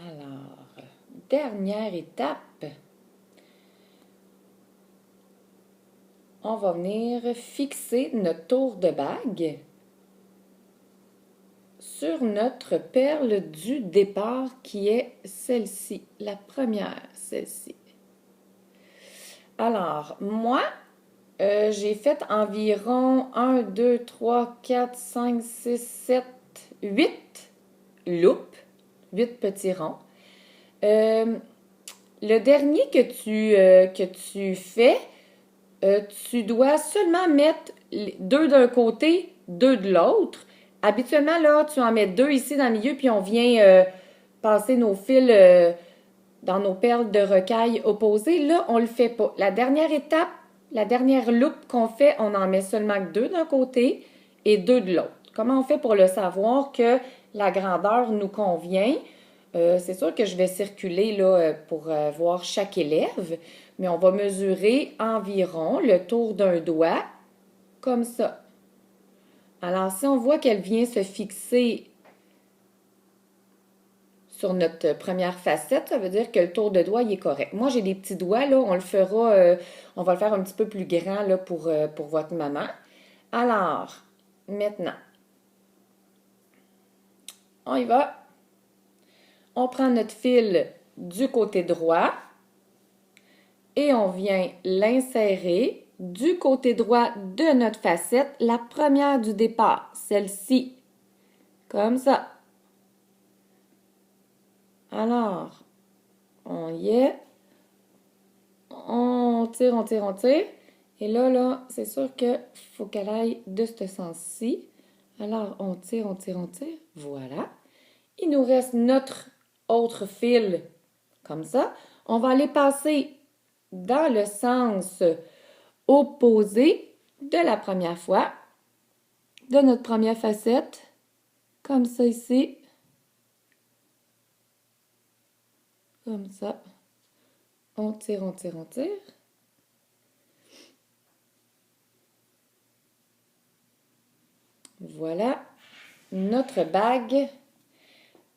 Alors, dernière étape, on va venir fixer notre tour de bague sur notre perle du départ qui est celle-ci, la première, celle-ci. Alors, moi, j'ai fait environ 1, 2, 3, 4, 5, 6, 7, 8 loupes, 8 petits ronds. Le dernier que tu fais, tu dois seulement mettre deux d'un côté, deux de l'autre. Habituellement, là, tu en mets deux ici dans le milieu, puis on vient passer nos fils dans nos perles de rocaille opposées. Là, on le fait pas. La dernière étape, la dernière loupe qu'on fait, on en met seulement deux d'un côté et deux de l'autre. Comment on fait pour le savoir que la grandeur nous convient? C'est sûr que je vais circuler là, pour voir chaque élève, mais on va mesurer environ le tour d'un doigt, comme ça. Alors, si on voit qu'elle vient se fixer sur notre première facette, ça veut dire que le tour de doigt il est correct. Moi, j'ai des petits doigts, là, on le fera, on va le faire un petit peu plus grand là, pour votre maman. Alors, maintenant, on y va. On prend notre fil du côté droit et on vient l'insérer du côté droit de notre facette, la première du départ, celle-ci, comme ça. Alors, on y est. On tire, on tire, on tire. Et là, c'est sûr qu'il faut qu'elle aille de ce sens-ci. Alors, on tire, on tire, on tire. Voilà. Il nous reste notre autre fil, comme ça. On va aller passer dans le sens opposé de la première fois, de notre première facette, comme ça ici. Comme ça. On tire, on tire, on tire. Voilà, notre bague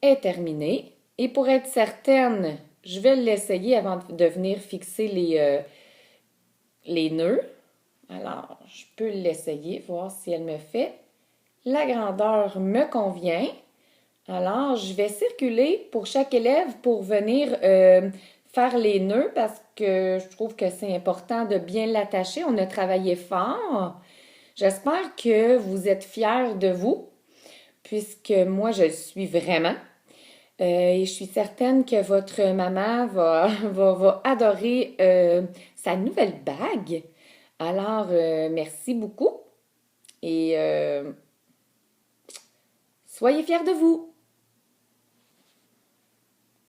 est terminée. Et pour être certaine, je vais l'essayer avant de venir fixer les nœuds. Alors, je peux l'essayer, voir si elle me fait. La grandeur me convient. Alors, je vais circuler pour chaque élève pour venir faire les nœuds parce que je trouve que c'est important de bien l'attacher. On a travaillé fort. J'espère que vous êtes fiers de vous, puisque moi, je le suis vraiment. Et je suis certaine que votre maman va adorer sa nouvelle bague. Alors, merci beaucoup et soyez fiers de vous.